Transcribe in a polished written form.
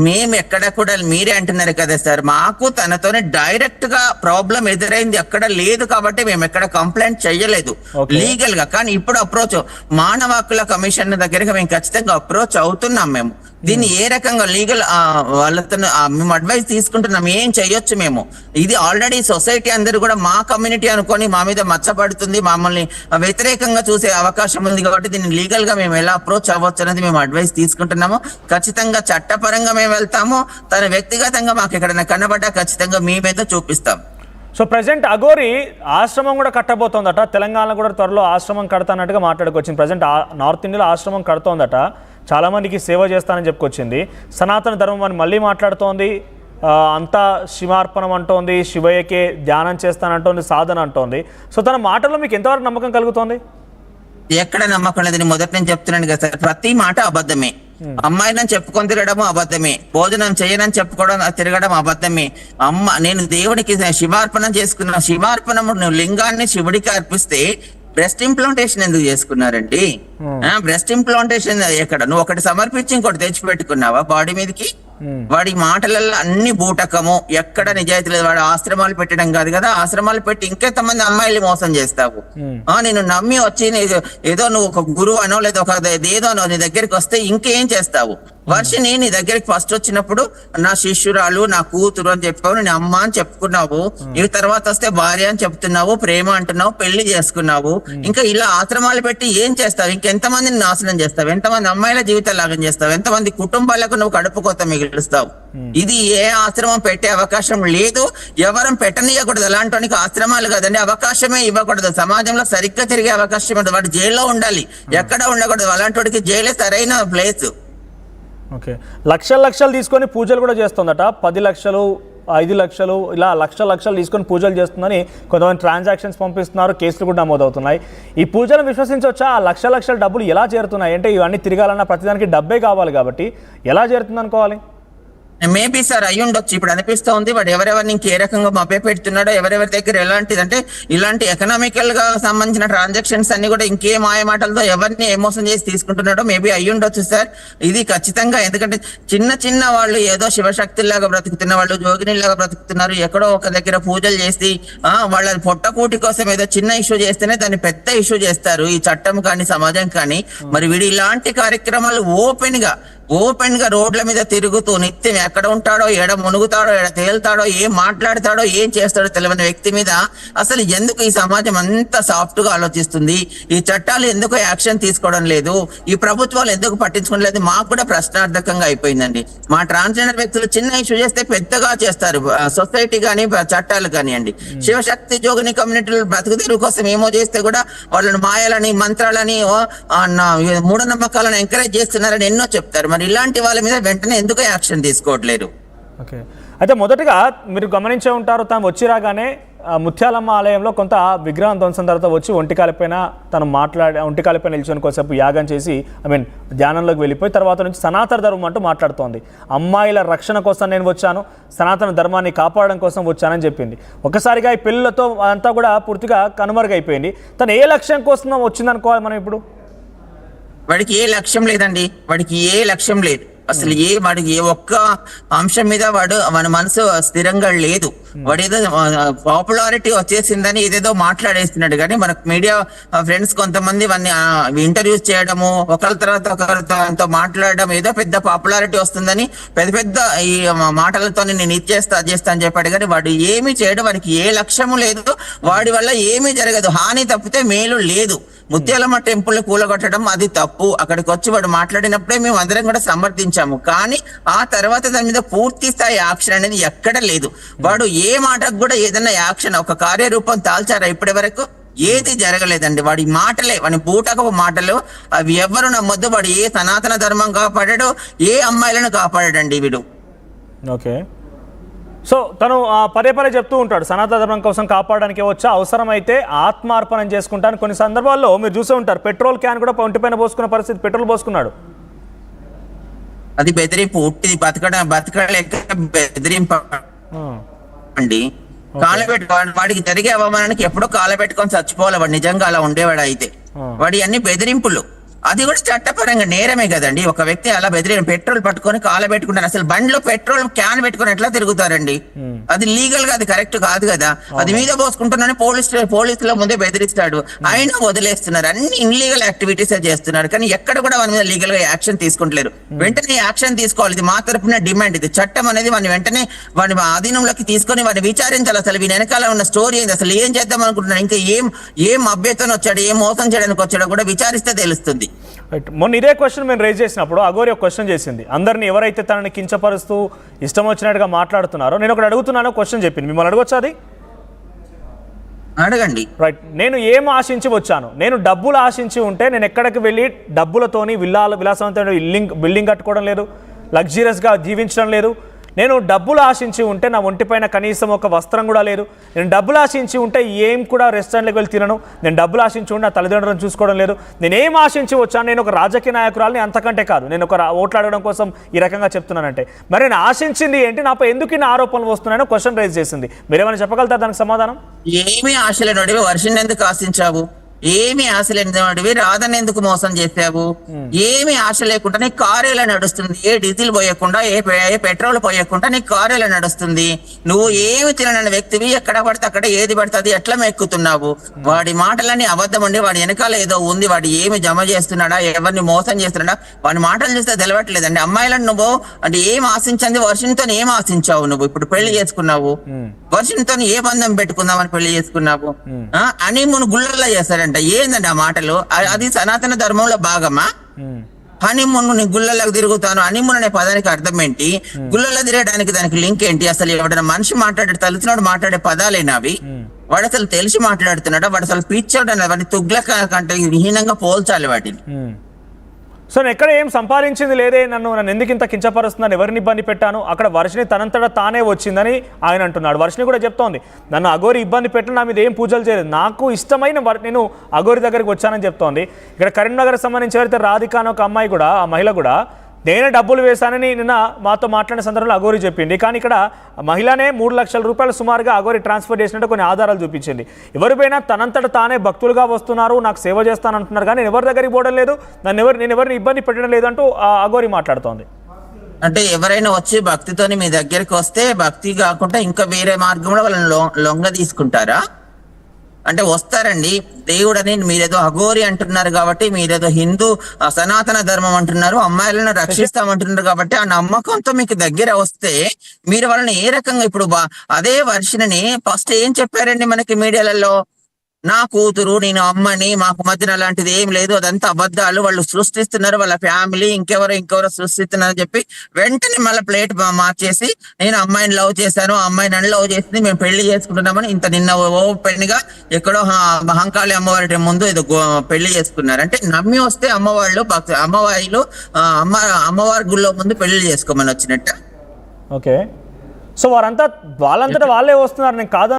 మేము ఎక్కడ కూడా మీరే అంటున్నారు కదా సార్, మాకు తనతోనే డైరెక్ట్ గా ప్రాబ్లం ఎదురైంది ఎక్కడ లేదు కాబట్టి మేము ఎక్కడ కంప్లైంట్ చేయలేదు లీగల్ గా. కానీ ఇప్పుడు అప్రోచ్ మానవ హక్కుల కమిషన్ దగ్గరికి మేము ఖచ్చితంగా అప్రోచ్ అవుతున్నాం. మేము దీన్ని ఏ రకంగా లీగల్ వాళ్ళతో మేము అడ్వైస్ తీసుకుంటున్నాం, ఏం చెయ్యొచ్చు మేము. ఇది ఆల్రెడీ సొసైటీ అందరూ కూడా మా కమ్యూనిటీ అనుకొని మా మీద మచ్చబడుతుంది, మమ్మల్ని వ్యతిరేకంగా చూసే అవకాశం ఉంది కాబట్టి దీన్ని లీగల్ గా మేము ఎలా అప్రోచ్ అవ్వచ్చు అనేది మేము అడ్వైస్ తీసుకుంటున్నాము. ఖచ్చితంగా చట్టపరంగా మేము వెళ్తాము. తన వ్యక్తిగతంగా మాకు ఎక్కడైనా కనబడ్డా ఖచ్చితంగా మీ మీద చూపిస్తాం. సో ప్రజెంట్ అఘోరి ఆశ్రమం కూడా కట్టబోతోందట, తెలంగాణలో కూడా త్వరలో ఆశ్రమం కడతానట్టుగా మాట్లాడుకొచ్చింది. ప్రజెంట్ నార్త్ ఇండియాలో ఆశ్రమం కడుతోందట, చాలా మందికి సేవ చేస్తానని చెప్పుకొచ్చింది. సనాతన ధర్మం అని మళ్ళీ మాట్లాడుతోంది, అంతా శివార్పణం అంటోంది, శివయ్యకే ధ్యానం చేస్తానంటోంది, సాధన అంటోంది. సో తన మాటల్లో మీకు ఎంతవరకు నమ్మకం కలుగుతోంది? ఎక్కడ నమ్మకం లేదని మొదటి నేను చెప్తున్నాను కదా సార్, ప్రతి మాట అబద్ధమే. అమ్మాయినని చెప్పుకొని తిరగడం అబద్ధమే, భోజనం చేయనని చెప్పుకోవడం తిరగడం అబద్ధమే. నేను దేవుడికి శివార్పణం చేసుకున్నా, శివార్పణం లింగాన్ని శివుడికి అర్పిస్తే బ్రెస్ట్ ఇంప్లాంటేషన్ ఎందుకు చేసుకున్నారండి? బ్రెస్ట్ ఇంప్లాంటేషన్ ఎక్కడ? నువ్వు ఒకటి సమర్పించి ఇంకోటి తెచ్చిపెట్టుకున్నావా బాడీ మీదకి? వాడి మాటలలో అన్ని బూటకము, ఎక్కడ నిజాయితీ లేదు. వాడు ఆశ్రమాలు పెట్టడం కాదు కదా, ఆశ్రమాలు పెట్టి ఇంకెంతమంది అమ్మాయిలు మోసం చేస్తావు. నేను నమ్మి వచ్చి ఏదో నువ్వు ఒక గురువు అనో లేదా ఒక ఏదో నీ దగ్గరికి వస్తే ఇంకేం చేస్తావు? వర్షిని నీ దగ్గరికి ఫస్ట్ వచ్చినప్పుడు నా శిష్యురాలు, నా కూతురు అని చెప్పావు, నేను అమ్మ అని చెప్పుకున్నావు. ఈ తర్వాత వస్తే భార్య అని చెప్తున్నావు, ప్రేమ అంటున్నావు, పెళ్లి చేసుకున్నావు. ఇంకా ఇలా ఆశ్రమాలు పెట్టి ఏం చేస్తావు? ఇంకెంతమందిని నాశనం చేస్తావు? ఎంతమంది అమ్మాయిల జీవితాలు లాగం చేస్తావు? ఎంతమంది కుటుంబాలకు నువ్వు కడుపు కోత మిగిలిస్తావు? ఇది ఏ ఆశ్రమం పెట్టే అవకాశం లేదు, ఎవరం పెట్టనీయకూడదు. అలాంటి ఆశ్రమాలు కదండి, అవకాశమే ఇవ్వకూడదు. సమాజంలో సరిగ్గా తిరిగే అవకాశం ఉండదు. వాడు జైల్లో ఉండాలి, ఎక్కడ ఉండకూడదు. అలాంటి వాడికి జైలే సరైన ప్లేస్. ఓకే, లక్షలు తీసుకొని పూజలు కూడా చేస్తుందట. 10 లక్షలు 5 లక్షలు ఇలా లక్షలు తీసుకొని పూజలు చేస్తుందని కొంతమంది ట్రాన్సాక్షన్స్ పంపిస్తున్నారు, కేసులు కూడా నమోదవుతున్నాయి. ఈ పూజలను విశ్వసించవచ్చా? ఆ లక్షల డబ్బులు ఎలా చేరుతున్నాయి అంటే ఇవన్నీ తిరగాలన్నా ప్రతిదానికి డబ్బే కావాలి కాబట్టి ఎలా చేరుతుంది అనుకోవాలి? మేబీ సార్ అయ్యి ఉండొచ్చు. ఇప్పుడు అనిపిస్తూ ఉంది వాడు ఎవరెవరిని ఇంకే రకంగా మభ్య పెడుతున్నాడో, ఎవరెవరి దగ్గర ఎలాంటిదంటే ఇలాంటి ఎకనామికల్ గా సంబంధించిన ట్రాన్సాక్షన్స్ అన్ని కూడా ఇంకే మాయ మాటలతో ఎవరిని ఎమోషన్ చేసి తీసుకుంటున్నాడో మేబీ అయ్యి ఉండొచ్చు సార్. ఇది ఖచ్చితంగా. ఎందుకంటే చిన్న వాళ్ళు ఏదో శివశక్తుల్లాగా బ్రతుకుతున్న వాళ్ళు, జోగినిలాగా బ్రతుకుతున్నారు. ఎక్కడో ఒక దగ్గర పూజలు చేసి వాళ్ళ పొట్టకూటి కోసం ఏదో చిన్న ఇష్యూ చేస్తేనే దాన్ని పెద్ద ఇష్యూ చేస్తారు ఈ చట్టం కానీ సమాజం కానీ. మరి వీడు ఇలాంటి కార్యక్రమాలు ఓపెన్ గా రోడ్ల మీద తిరుగుతూ నిత్యం ఎక్కడ ఉంటాడో, ఎడ మునుగుతాడో, ఎడ తేలుతాడో, ఏం మాట్లాడతాడో, ఏం చేస్తాడో తెలియని వ్యక్తి మీద అసలు ఎందుకు ఈ సమాజం అంత సాఫ్ట్ గా ఆలోచిస్తుంది? ఈ చట్టాలు ఎందుకు యాక్షన్ తీసుకోవడం లేదు? ఈ ప్రభుత్వాలు ఎందుకు పట్టించుకోవడం లేదు? మాకు కూడా ప్రశ్నార్థకంగా అయిపోయిందండి. మా ట్రాన్స్జెండర్ వ్యక్తులు చిన్న ఇష్యూ చేస్తే పెద్దగా చేస్తారు సొసైటీ కానీ చట్టాలు కానివ్వండి. శివశక్తి జోగిని కమ్యూనిటీలు బ్రతుకుతెరువు కోసం ఏమో చేస్తే కూడా వాళ్ళని మాయాలని, మంత్రాలని, మూఢనమ్మకాలను ఎంకరేజ్ చేస్తున్నారని ఎన్నో చెప్తారు. మరి ఇలాంటి వాళ్ళ మీద వెంటనే ఎందుకు యాక్షన్ తీసుకోవట్లేదు? ఓకే, అయితే మొదటగా మీరు గమనించే ఉంటారు, తాను వచ్చి రాగానే ముత్యాలమ్మ ఆలయంలో కొంత విగ్రహం ధ్వంసం తర్వాత వచ్చి ఒంటికాలిపైన తను ఒంటికాలిపైన నిల్చొని కొంతసేపు యాగం చేసి ధ్యానంలోకి వెళ్ళిపోయి తర్వాత నుంచి సనాతన ధర్మం అంటూ మాట్లాడుతోంది. అమ్మాయిల రక్షణ కోసం నేను వచ్చాను, సనాతన ధర్మాన్ని కాపాడడం కోసం వచ్చానని చెప్పింది. ఒకసారిగా ఈ పెళ్ళిళ్ళతో అంతా కూడా పూర్తిగా కనుమరుగైపోయింది. తను ఏ లక్ష్యం కోసం వచ్చిందనుకోవాలి మనం ఇప్పుడు? వాడికి ఏ లక్ష్యం లేదండి, వాడికి ఏ లక్ష్యం లేదు అసలు. వాడికి ఏ ఒక్క అంశం మీద మన మనసు స్థిరంగా లేదు. వాడు ఏదో పాపులారిటీ వచ్చేసిందని ఏదేదో మాట్లాడేస్తున్నాడు. కానీ మనకు మీడియా ఫ్రెండ్స్ కొంతమంది వాడిని ఇంటర్వ్యూస్ చేయడము, ఒకరి తర్వాత ఒకరితో మాట్లాడడం, ఏదో పెద్ద పాపులారిటీ వస్తుందని పెద్ద ఈ మాటలతో నేను ఇది చేస్తా అది చేస్తా అని చెప్పాడు. కానీ వాడు ఏమి చేయడం, వాడికి ఏ లక్ష్యము లేదు. వాడి వల్ల ఏమీ జరగదు, హాని తప్పితే మేలు లేదు. ముత్యాలమ్మ టెంపుల్ కూలగొట్టడం అది తప్పు. అక్కడికి వచ్చి వాడు మాట్లాడినప్పుడే మేము అందరం కూడా సమర్థించాము. కానీ ఆ తర్వాత దాని మీద పూర్తి స్థాయి యాక్షన్ అనేది ఎక్కడ లేదు. వాడు ఏ మాటకు కూడా ఏదైనా యాక్షన్, ఒక కార్యరూపం తాల్చారా ఇప్పటి వరకు? ఏది జరగలేదండి. వాడి మాటలే, వాడి బూటకపు మాటలు, అవి ఎవరు నమ్మొద్దు. వాడు ఏ సనాతన ధర్మం కాపాడాడు, ఏ అమ్మాయిలను కాపాడాడండి వీడు. ఓకే, సో తను పదే చెప్తూ ఉంటాడు సనాతన ధర్మం కోసం కాపాడడానికి వచ్చా, అవసరమైతే ఆత్మార్పణం చేసుకుంటాను. కొన్ని సందర్భాల్లో మీరు చూసే ఉంటారు, పెట్రోల్ క్యాన్ కూడా ఒంటిపైన పోసుకున్న పరిస్థితి, పెట్రోల్ పోసుకున్నాడు. అది బెదిరింపు, ఉట్టి బతకలేక బెదిరింపు అండి. వాడికి జరిగే అవమానానికి ఎప్పుడో కాళ్ళ పెట్టుకొని చచ్చిపోవాలి వాడు. నిజంగా అలా ఉండేవాడు అయితే. వాడి అన్ని బెదిరింపులు. అది కూడా చట్టపరంగా నేరమే కదండి. ఒక వ్యక్తి అలా పెట్రోల్ పట్టుకొని కాలబెట్టుకుంటారు. అసలు బండిలో పెట్రోల్ క్యాన్ పెట్టుకొని ఎట్లా తిరుగుతారండి? అది లీగల్ గా అది కరెక్ట్ కాదు కదా. అది మీద పోసుకుంటున్నాను పోలీసుల ముందే బెదిరిస్తాడు, అయినా వదిలేస్తున్నారు. అన్ని ఇన్లీగల్ యాక్టివిటీస్ చేస్తున్నారు, కానీ ఎక్కడ కూడా వాని మీద లీగల్ గా యాక్షన్ తీసుకుంటలేరు. వెంటనే యాక్షన్ తీసుకోవాలి. ఇది మా తరపున డిమాండ్. ఇది చట్టం అనేది వాడిని వెంటనే వాడి ఆధీనంలోకి తీసుకొని వాడిని విచారించాలి. అసలు వీని వెనకాల ఉన్న స్టోరీ ఏంది, అసలు ఏం చేద్దాం అనుకుంటున్నాడు, ఇంకా ఏం అభ్యర్థన వచ్చాడు, ఏం మోసం చేయడానికి వచ్చాడో కూడా విచారిస్తే తెలుస్తుంది. మొన్న ఇదే క్వశ్చన్ మేము రేజ్ చేసినప్పుడు అఘోరి ఒక క్వశ్చన్ చేసింది. అందరిని ఎవరైతే తనని కించపరుస్తూ ఇష్టం వచ్చినట్టుగా మాట్లాడుతున్నారో నేను ఒకటి అడుగుతున్నానో క్వశ్చన్ చెప్పింది. మిమ్మల్ని అడగొచ్చు అది? అడగండి. రైట్. నేను ఏం ఆశించి వచ్చాను? నేను డబ్బులు ఆశించి ఉంటే నేను ఎక్కడికి వెళ్ళి డబ్బులతోని విలాసవంతమైన బిల్డింగ్ కట్టుకోవడం లేదు, లగ్జరియస్గా జీవించడం లేదు. నేను డబ్బులు ఆశించి ఉంటే నా ఒంటిపైన కనీసం ఒక వస్త్రం కూడా లేదు. నేను డబ్బులు ఆశించి ఉంటే ఏం కూడా రెస్టారెంట్కి వెళ్ళి తినను. నేను డబ్బులు ఆశించి ఉంటే నా తల్లిదండ్రులను చూసుకోవడం లేదు. నేను ఏం ఆశించి వచ్చాను? నేను ఒక రాజకీయ నాయకురాలని, అంతకంటే కాదు. నేను ఒక ఓట్లు అడగడం కోసం ఈ రకంగా చెప్తున్నానంటే మరి నేను ఆశించింది ఏంటి? నాపై ఎందుకు ఇన్ని ఆరోపణలు వస్తున్నాయో క్వశ్చన్ రైజ్ చేసింది. మీరేమైనా చెప్పగలుగుతారు దానికి సమాధానం? ఏమి ఆశలేనోడివి వర్షం ఎందుకు ఆశించావు? ఏమి ఆశ లేనివాడివి రాధని ఎందుకు మోసం చేసావు? ఏమి ఆశ లేకుండా నీ కారు ఎలా నడుస్తుంది? ఏ డీజిల్ పోయకుండా, ఏ పెట్రోల్ పోయకుండా నీ కారు ఎలా నడుస్తుంది? నువ్వు ఏమి తినని వ్యక్తివి, ఎక్కడ పడితే అక్కడ ఏది పడితే అది ఎట్లా మెక్కుతున్నావు? వాడి మాటలన్నీ అబద్ధం అండి. వాడి వెనకాల ఏదో ఉంది. వాడు ఏమి జమ చేస్తున్నాడా, ఎవరిని మోసం చేస్తున్నాడా, వాడి మాటలు చూస్తే తెలవట్లేదండి. అమ్మాయిలను నువ్వు అంటే ఏం ఆశించింది? వర్షంతో ఏం ఆశించావు? నువ్వు ఇప్పుడు పెళ్లి చేసుకున్నావు, వర్షంతో ఏ బంధం పెట్టుకుందామని పెళ్లి చేసుకున్నావు? అని మును గుళ్ళల్లో చేస్తారంట. ఏందండి ఆ మాటలు? అది సనాతన ధర్మంలో భాగమా? హనీమూన్ ని గుళ్ళలోకి తిరుగుతాను, హనీమూన్ అనే పదానికి అర్థం ఏంటి? గుళ్ళలో తిరగడానికి దానికి లింక్ ఏంటి? అసలు ఎవడైనా మనిషి మాట్లాడే తెలిసినోడు మాట్లాడే పదాలేనా అవి? వాడు అసలు తెలిసి మాట్లాడుతున్నాడా? వాడు అసలు పిచ్చోడు అన్న వాడిని తుగ్లక కంటే హీనంగా పోల్చాలి వాటిని. సో నేను ఎక్కడ ఏం సంపాదించింది లేదే, నన్ను ఎందుకు ఇంత కించపరుస్తున్నాను, ఎవరిని ఇబ్బంది పెట్టాను? అక్కడ వర్షిని తనంతటా తానే వచ్చిందని ఆయన అంటున్నాడు. వర్షిని కూడా చెప్తోంది, నన్ను అఘోరి ఇబ్బంది పెట్టిన, నా మీద ఏం పూజలు చేయలేదు, నాకు ఇష్టమైన నేను అఘోరి దగ్గరికి వచ్చానని చెప్తోంది. ఇక్కడ కరీంనగర్ సంబంధించి ఎవరైతే రాధిక అని ఒక అమ్మాయి కూడా, ఆ మహిళ కూడా నేనే డబ్బులు వేశానని నిన్న మాతో మాట్లాడిన సందర్భంలో అఘోరి చెప్పింది. కానీ ఇక్కడ మహిళనే 3 లక్షల రూపాయలు సుమారుగా అఘోరి ట్రాన్స్ఫర్ చేసినట్టు కొన్ని ఆధారాలు చూపించింది. ఎవరిపైనా తనంతట తానే భక్తులుగా వస్తున్నారు, నాకు సేవ చేస్తానంటున్నారు, కానీ నేను ఎవరి దగ్గరికి పోవడం లేదు, నేను ఎవరిని ఇబ్బంది పెట్టడం లేదు అంటూ అఘోరి మాట్లాడుతోంది. అంటే ఎవరైనా వచ్చి భక్తితోని మీ దగ్గరికి వస్తే భక్తి కాకుండా ఇంకా వేరే మార్గంలో వాళ్ళని లొంగ తీసుకుంటారా? అంటే వస్తారండి. దేవుడని మీరేదో అఘోరి అంటున్నారు కాబట్టి, మీరేదో హిందూ సనాతన ధర్మం అంటున్నారు, అమ్మాయిలను రక్షిస్తామంటున్నారు కాబట్టి ఆ నమ్మకంతో మీకు దగ్గర వస్తే మీరు వాళ్ళని ఏ రకంగా ఇప్పుడు అదే వర్షిని ఫస్ట్ ఏం చెప్పారండి మనకి మీడియాలలో? నా కూతురు, నేను అమ్మని, మాకు మధ్యన అలాంటిది ఏం లేదు, అదంతా అబద్ధాలు, వాళ్ళు సృష్టిస్తున్నారు, వాళ్ళ ఫ్యామిలీ ఇంకెవరో సృష్టిస్తున్నారు అని చెప్పి వెంటనే మళ్ళీ ప్లేట్ మార్చేసి నేను అమ్మాయిని లవ్ చేశాను, అమ్మాయి నన్ను లవ్ చేసింది, మేము పెళ్లి చేసుకుంటున్నామని ఇంత నిన్న ఓపెన్ గా ఎక్కడో మహంకాళి అమ్మవారి ముందు ఏదో పెళ్లి చేసుకున్నారు. అంటే నమ్మి వస్తే అమ్మవారిలు అమ్మవారి గుళ్ళో ముందు పెళ్లి చేసుకోమని వచ్చినట్ట. ఓకే. సో వాళ్ళంతటా వాళ్ళే వస్తున్నారు, నేను కాదు